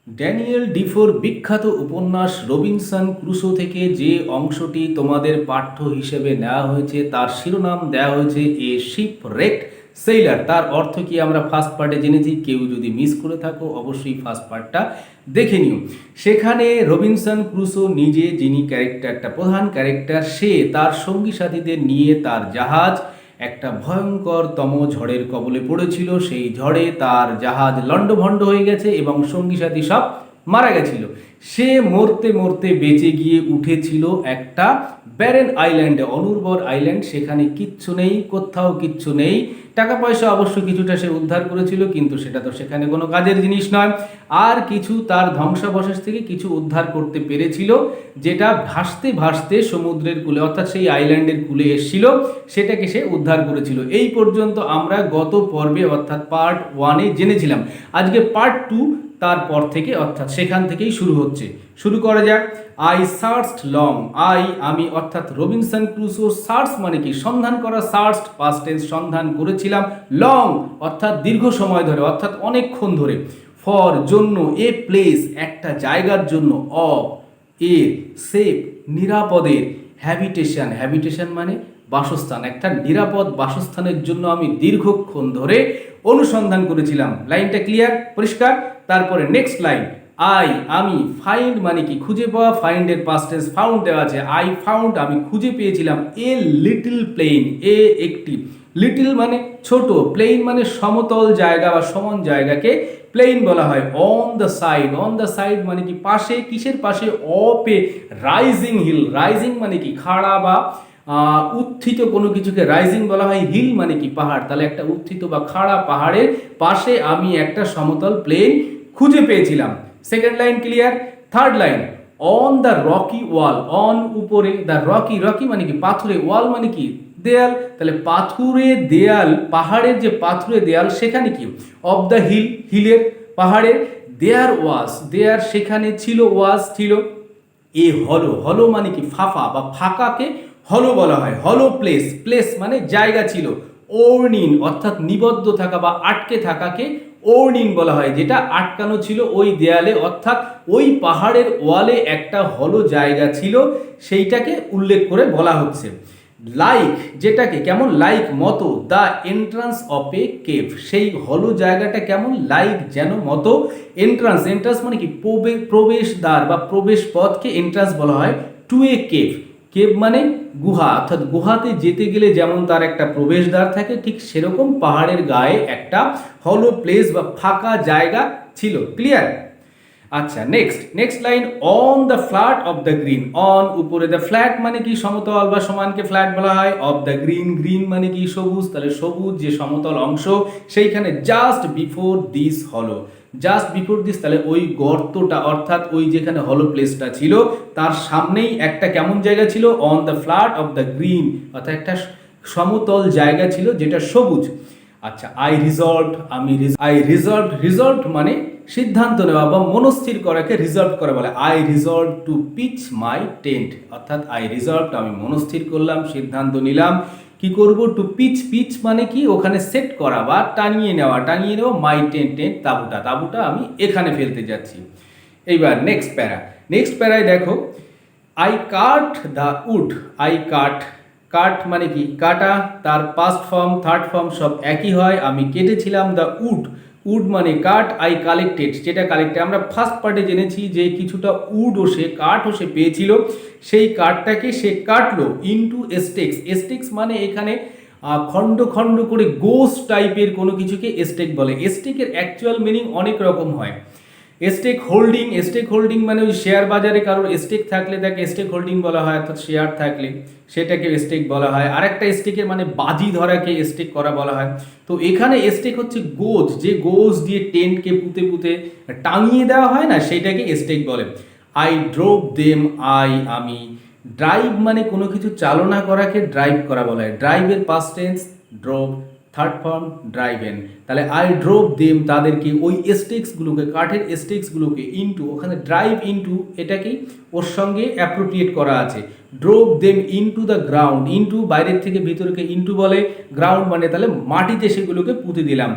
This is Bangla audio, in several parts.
ড্যানিয়েল ডিফোর বিখ্যাত উপন্যাস রবিনসন ক্রুসো থেকে যে অংশটি তোমাদের পাঠ্য হিসেবে নেওয়া হয়েছে তার শিরোনাম দেওয়া হয়েছে এ শিপ রেকড সেইলার। তার অর্থ কি আমরা ফার্স্ট পার্টে জেনেছি, কেউ যদি মিস করে থাকো অবশ্যই ফার্স্ট পার্টটা দেখে নিও। সেখানে রবিনসন ক্রুসো নিজে, যিনি ক্যারেক্টারটা প্রধান ক্যারেক্টার, সে তার সঙ্গী সাথীদের নিয়ে তার জাহাজ একটা ভয়ঙ্করতম ঝড়ের কবলে পড়েছিল। সেই ঝড়ে তার জাহাজ লণ্ডভণ্ড হয়ে গেছে এবং সঙ্গী সাথী সব মারা গেছিল। সে মরতে মরতে বেঁচে গিয়ে উঠেছিল একটা ব্যারেন আইল্যান্ডে, অনুর্বর আইল্যান্ড। সেখানে কিচ্ছু নেই, কোথাও কিচ্ছু নেই। টাকা পয়সা অবশ্য কিছুটা সে উদ্ধার করেছিল, কিন্তু সেটা তো সেখানে কোনো কাজের জিনিস নয়। আর কিছু তার ধ্বংসাবশেষ থেকে কিছু উদ্ধার করতে পেরেছিল, যেটা ভাসতে ভাসতে সমুদ্রের কূলে অর্থাৎ সেই আইল্যান্ডের কূলে এসেছিল, সেটাকে সে উদ্ধার করেছিল। এই পর্যন্ত আমরা গত পর্বে অর্থাৎ পার্ট 1-এ জেনেছিলাম। আজকে পার্ট 2 তারপর থেকে অর্থাৎ সেখান থেকেই শুরু হচ্ছে। শুরু করা যাক। I searched long. আমি অর্থাৎ রবিনসন ক্রুসো, সার্চ মানে কি সন্ধান করা, সার্চড পাস্ট টেন্স সন্ধান করেছিলাম, লং অর্থাৎ দীর্ঘ সময় ধরে অর্থাৎ অনেকক্ষণ ধরে, ফর জন্য, এ প্লেস একটা জায়গার জন্য, অফ এর, সেফ নিরাপদের, হ্যাবিটেশন, হ্যাবিটেশন মানে বাসস্থান, একটা নিরাপদ বাসস্থানের জন্য আমি দীর্ঘক্ষণ ধরে অনুসন্ধান করেছিলাম। লাইনটা ক্লিয়ার, পরিষ্কার? তারপরে নেক্সট লাইন, আমি, ফাইন্ড মানে কি খুঁজে পাওয়া, ফাইন্ডের পাস্ট টেন্স ফাউন্ড দেওয়া আছে। আই ফাউন্ড আমি খুঁজে পেয়েছিলাম, এ লিটল প্লেন, এ একটি, লিটল মানে ছোট, প্লেন মানে সমতল জায়গা বা সমান জায়গাকে প্লেন বলা হয়। On the side, on the side মানে কি পাশে, কিসের পাশে, of a rising hill, rising মানে কি খাড়া বা উত্থিত কোনো কিছুকে রাইজিং বলা হয়, হিল মানে কি পাহাড়, তাহলে একটা উত্থিত বা খাড়া পাহাড়ের পাশে আমি একটা সমতল প্লেন খুঁজে পেয়েছিলাম। Second line clear. Third line, on the Rocky wall, on উপরে, দ্য রকি, রকি মানে কি পাথুরে, ওয়াল মানে কি দেয়াল, তাহলে পাথুরে দেয়াল, পাহাড়ের যে পাথুরে দেয়াল সেখানে কি, অফ দ্য হিল, হিলের পাহাড়ের, দেয়ার ওয়াজ, দেয়ার সেখানে ছিল, ওয়াজ ছিল, এ হলো, হলো মানে কি ফাঁকা বা ফাঁকাকে হলো বলা হয়, হলো প্লেস, প্লেস মানে জায়গা ছিল, ওর্নিন অর্থাৎ নিবদ্ধ থাকা বা আটকে থাকাকে ওর্নিন বলা হয়, যেটা আটকানো ছিল ওই দেয়ালে অর্থাৎ ওই পাহাড়ের ওয়ালে একটা হলো জায়গা ছিল, সেইটাকে উল্লেখ করে বলা হচ্ছে। লাইক যেটাকে কেমন, লাইক মতো, the entrance of A cave, সেই হলো জায়গাটা কেমন, লাইক যেন মতো, এন্ট্রান্স, এন্ট্রান্স মানে কি প্রবেশদ্বার বা প্রবেশ পথকে এন্ট্রান্স বলা হয়, টু এ কেভ, কেভ মানে গুহা, অর্থাৎ গুহাতে যেতে গেলে যেমন তার একটা প্রবেশদ্বার থাকে, ঠিক সেরকম পাহাড়ের গায়ে একটা হলো প্লেস বা ফাঁকা জায়গা ছিল। ক্লিয়ার? আচ্ছা, next line, on the flat of the green, on উপরে, দ্য ফ্ল্যাট মানে কি সমতল বা সমানকে ফ্ল্যাট বলা হয়, অফ দ্য গ্রিন, গ্রিন মানে কি সবুজ, তাহলে সবুজ যে সমতল অংশ সেইখানে, জাস্ট বিফোর দিস হলো, জাস্ট বিফোর দিস তাহলে ওই গর্তটা অর্থাৎ ওই যেখানে হলো প্লেসটা ছিল তার সামনেই একটা কেমন জায়গা ছিল, on the flat of the green অর্থাৎ একটা সমতল জায়গা ছিল যেটা সবুজ। আচ্ছা, রিজলভ মানে সিদ্ধান্ত নেওয়া বা মনস্থির করাকে রিজলভ করা বলে। I resolve to pitch my tent, অর্থাৎ আই রিজলভ আমি মনস্থির করলাম, সিদ্ধান্ত নিলাম কি করব, টু পিচ, পিচ মানে কি ওখানে সেট করা বা টানিয়ে নেওয়া, মাই টেন্ট, টেন্ট তাঁবুটা, তাঁবুটা আমি এখানে ফেলতে যাচ্ছি। এইবার নেক্সট প্যারায় দেখো, I cut the wood, I cut, cut মানে কি কাটা, তার পাস্ট ফর্ম থার্ড ফর্ম সব একই হয়, আমি কেটেছিলাম, দ্য উড, উড মানে কাঠ, আই কালেক্টেড, যেটা কালেক্টেড আমরা ফার্স্ট পার্টে জেনেছি যে কিছুটা উড ও সে কাঠ ও সে পেয়েছিল, সেই কাঠটাকে সে কাটলো ইনটু স্টেক্স, স্টেক্স মানে এখানে খণ্ড খণ্ড করে গোস টাইপের কোনো কিছুকে স্টেক বলে। স্টেকের অ্যাকচুয়াল মিনিং অনেক রকম হয়। স্টেক হোল্ডিং মানে ওই শেয়ার বাজারে কারোর স্টেক থাকলে তাকে স্টেক হোল্ডিং বলা হয়, অর্থাৎ শেয়ার থাকলে সেটাকে স্টেক বলা হয়। আরেকটা স্টেকের মানে বাজি ধরাকে স্টেক করা বলা হয়। তো এখানে স্টেক হচ্ছে গোজ, যে গোজ দিয়ে টেন্টকে পুঁতে পুঁতে টাঙিয়ে দেওয়া হয় না, সেইটাকে স্টেক বলে। আই ড্রোভ দেম, আমি, ড্রাইভ মানে কোনো কিছু চালনা করাকে ড্রাইভ করা বলা হয়, ড্রাইভের past tense drove, third form driven, তাহলে আই ড্রোভ দেম তাদেরকে, ওই স্টেক্সগুলোকে কাঠের স্টেক্সগুলোকে, ইনটু ওখানে ড্রাইভ ইনটু এটাকেই ওর সঙ্গে অ্যাপ্রোপ্রিয়েট করা আছে, drove them into the ground, into বাইরের থেকে ভিতরকে ইনটু বলে, গ্রাউন্ড মানে তাহলে মাটিতে সেগুলোকে পুঁতে দিলাম,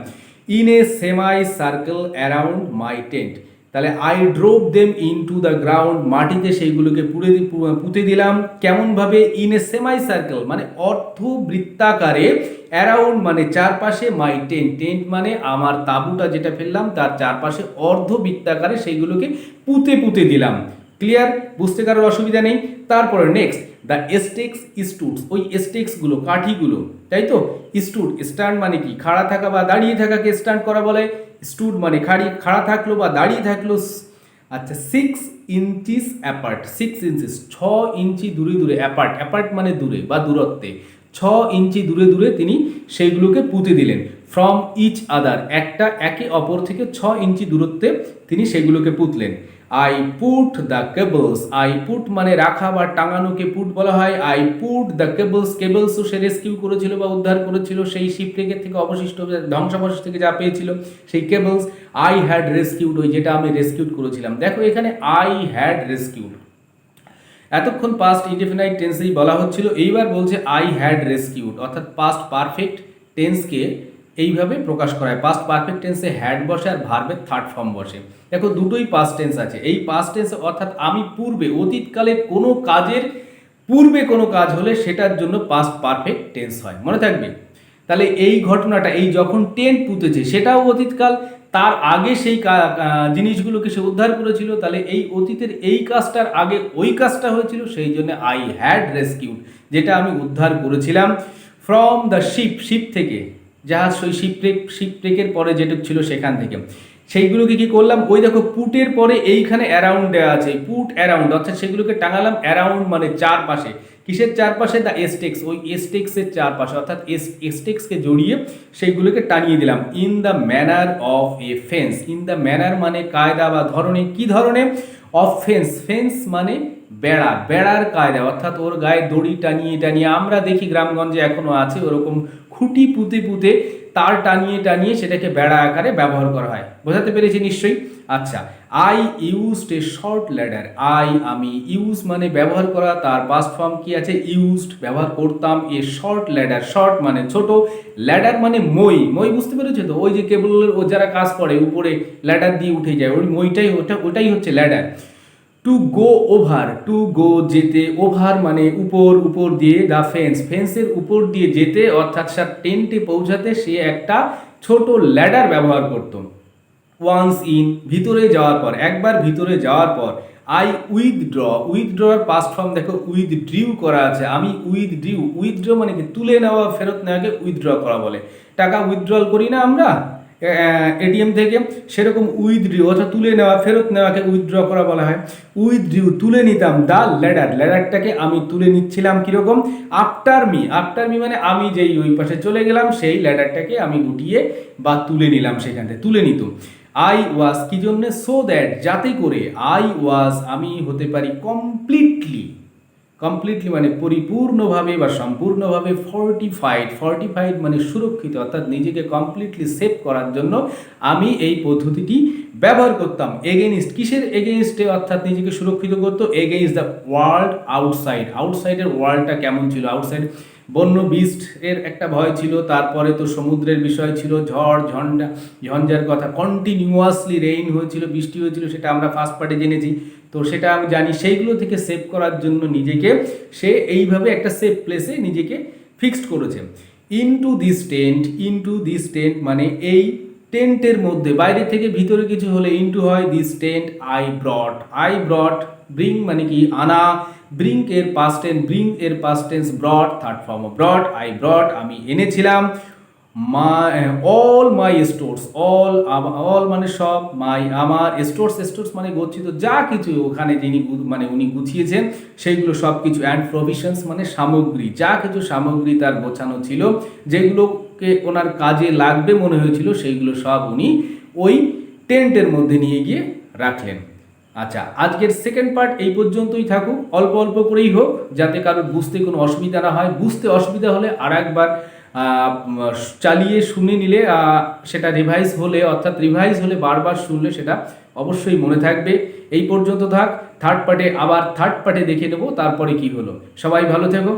in a semi circle around my tent, তাহলে I drove them into the ground, মাটিতে সেইগুলোকে পুঁতে দিলাম। কেমনভাবে? ইন এ সেমাই সার্কেল মানে অর্ধবৃত্তাকারে, অ্যারাউন্ড মানে চারপাশে, মাই টেন্ট, টেন্ট মানে আমার তাঁবুটা যেটা ফেললাম তার চারপাশে অর্ধবৃত্তাকারে সেইগুলোকে পুঁতে দিলাম। ক্লিয়ার? বুঝতে কারোর অসুবিধা নেই? তারপরে নেক্সট, দ্য স্টেক্স স্টুডস, ওই স্টেক্সগুলো কাঠিগুলো, তাই তো। স্টুড, স্ট্যান্ড মানে কি? খাড়া থাকা বা দাঁড়িয়ে থাকাকে স্ট্যান্ড করা বলে। স্টুড মানে খাড়া থাকলো বা দাঁড়িয়ে থাকলো। আচ্ছা, 6 ইঞ্চিস অ্যাপার্ট, 6 ইঞ্চিস 6 ইঞ্চি দূরে দূরে, অ্যাপার্ট, অ্যাপার্ট মানে দূরে বা দূরত্বে, 6 ইঞ্চি দূরে দূরে তিনি সেইগুলোকে পুঁতে দিলেন। ফ্রম ইচ আদার, একে অপর থেকে 6 ইঞ্চি দূরত্বে তিনি সেগুলোকে পুঁতলেন। I put the cables, I put মানে রাখা বা টাঙানোকে পুট বলা হয়। আই পুট দ্য কেবলস, কেবলসও সে রেস্কিউ করেছিল বা উদ্ধার করেছিল সেই শিপরেকের থেকে অবশিষ্ট ধ্বংসাবশেষ থেকে যা পেয়েছিল সেই কেবলস। আই হ্যাড রেস্কিউড, ওই যেটা আমি রেস্কিউড করেছিলাম। দেখো এখানে আই হ্যাড রেস্কিউড, এতক্ষণ পাস্ট ইনডেফিনাইট টেন্সেই বলা হচ্ছিল, এইবার বলছে আই হ্যাড রেস্কিউড, অর্থাৎ পাস্ট পারফেক্ট টেন্সকে এইভাবে প্রকাশ করা হয়। পাস্ট পারফেক্ট টেন্সে হ্যাড বসে আর ভার্বের থার্ড ফর্ম বসে। দেখো দুটোই পাস্ট টেন্স আছে। এই পাস্ট টেন্স অর্থাৎ আমি পূর্বে, অতীতকালে কোনো কাজের পূর্বে কোনো কাজ হলে সেটার জন্য পাস্ট পারফেক্ট টেন্স হয়, মনে থাকবে। তাহলে এই ঘটনাটা, এই যখন টেন্ট পুঁতেছে সেটাও অতীতকাল, তার আগে সেই জিনিসগুলোকে সে উদ্ধার করেছিল, তাহলে এই অতীতের এই কাজটার আগে ওই কাজটা হয়েছিল, সেই জন্য আই হ্যাড রেস্কিউড, যেটা আমি উদ্ধার করেছিলাম। ফ্রম দ্য শিপ, শিপ থেকে, জাহাজ, ওই শিপরেকের পরে যেটুক ছিল সেখান থেকে সেইগুলোকে কি করলাম? ওই দেখো পুটের পরে এইখানে অ্যারাউন্ড দেওয়া আছে, পুট অ্যারাউন্ড, অর্থাৎ সেগুলোকে টাঙালাম অ্যারাউন্ড মানে চারপাশে। কিসের চারপাশে? দ্য এস্টেক্স, ওই এস্টেক্সের চারপাশে, অর্থাৎ এস্টেক্সকে জড়িয়ে সেইগুলোকে টানিয়ে দিলাম। In the manner of a fence, in the manner মানে কায়দা বা ধরনে, কি ধরনে? অফ ফেন্স, ফেন্স মানে বেড়া, বেড়ার কায়দা, অর্থাৎ ওর গায়ে দড়ি টানিয়ে টানিয়ে, আমরা দেখি গ্রামগঞ্জে এখনো আছে ওরকম খুঁটি পুঁতে তার টানিয়ে সেটাকে বেড়া আকারে ব্যবহার করা হয়। বোঝাতে পেরেছি নিশ্চয়ই? আচ্ছা, I used a short ladder, আমি, ইউজ মানে ব্যবহার করা, তার পাস্ট ফর্ম কি আছে? ইউজড, ব্যবহার করতাম। এ শর্ট ল্যাডার, শর্ট মানে ছোট, ল্যাডার মানে মই, বুঝতে পেরেছো তো? ওই যে কেবলের ও যারা কাজ করে উপরে ল্যাডার দিয়ে উঠে যায়, ওই মইটাই, ওটাই হচ্ছে ladder. To go over, to go যেতে, ওভার মানে উপর দিয়ে, দ্য ফেন্স, ফেন্সের উপর দিয়ে যেতে, অর্থাৎ সে টেন্টে পৌঁছাতে সে একটা ছোট ল্যাডার ব্যবহার করত। ওয়ান্স ইন, ভিতরে যাওয়ার পর, একবার ভিতরে যাওয়ার পর। আই উইথড্রর পাস্ট ফর্ম দেখো উইথড্রিউ করা আছে, আমি উইথড্র মানে কি? তুলে নেওয়া, ফেরত নেওয়াকে উইথড্র করা বলে। টাকা উইথড্রল করি না আমরা এটিএম থেকে, সেরকম উইথড্রিউ অর্থাৎ তুলে নেওয়া, ফেরত নেওয়াকে উইথড্র করা বলা হয়। উইথড্রিউ তুলে নিতাম, দ্য ল্যাডারটাকে আমি তুলে নিচ্ছিলাম। কিরকম? আফটার মি মানে আমি যেই ওই পাশে চলে গেলাম সেই ল্যাডারটাকে আমি গুটিয়ে বা তুলে নিলাম, সেখান থেকে তুলে নিতাম। আই ওয়াজ, কি জন্য? সো দ্যাট, যাতে করে, আই ওয়াজ আমি হতে পারি কমপ্লিটলি মানে পরিপূর্ণভাবে বা সম্পূর্ণভাবে, ফর্টিফাইড মানে সুরক্ষিত, অর্থাৎ নিজেকে কমপ্লিটলি সেভ করার জন্য আমি এই পদ্ধতিটি ব্যবহার করতাম। এগেইনস্ট, কিসের এগেইনস্টে? অর্থাৎ নিজেকে সুরক্ষিত করতো এগেইনস্ট দ্য ওয়ার্ল্ড আউটসাইডের ওয়ার্ল্ডটা কেমন ছিল? আউটসাইড বন্য বিস্ট এর একটা ভয় ছিল, তারপরে তো সমুদ্রের বিষয় ছিল, ঝঞ্ঝার কথা, কন্টিনিউয়াসলি রেইন হয়েছিল, বৃষ্টি হয়েছিল, সেটা আমরা ফার্স্ট পার্টে জেনেছি, তো সেটা আমি জানি। সেইগুলো থেকে সেভ করার জন্য নিজেকে সে এইভাবে একটা সেফ প্লেসে নিজেকে ফিক্সড করেছে। ইনটু দিস টেন্ট মানে এই টেন্টের মধ্যে, বাইরে থেকে ভিতরে কিছু হলে ইনটু হয়। This tent I brought, bring মানে কি? আনা, ব্রিং এর past tense ব্রট, third form of ব্রট। I brought আমি এনেছিলাম। অল মাই স্টোরস, অল মানে সব, আমার, স্টোরস মানে গচ্ছিত যা কিছু ওখানে যিনি মানে উনি গুছিয়েছেন সেইগুলো সব কিছু। অ্যান্ড প্রভিশনস মানে সামগ্রী, যা কিছু সামগ্রী তার গোছানো ছিল, যেগুলোকে ওনার কাজে লাগবে মনে হয়েছিল, সেইগুলো সব উনি ওই টেন্টের মধ্যে নিয়ে গিয়ে রাখলেন। আচ্ছা, আজকের সেকেন্ড পার্ট এই পর্যন্তই থাকুক, অল্প করেই হোক, যাতে কারোর বুঝতে কোনো অসুবিধা না হয়। বুঝতে অসুবিধা হলে আর একবার চালিয়ে শুনে নিলে সেটা রিভাইজ হলে বারবার শুনলে সেটা অবশ্যই মনে থাকবে। এই পর্যন্ত থাক, থার্ড পার্টে দেখে নেব তারপরে কি হলো। সবাই ভালো থেকো।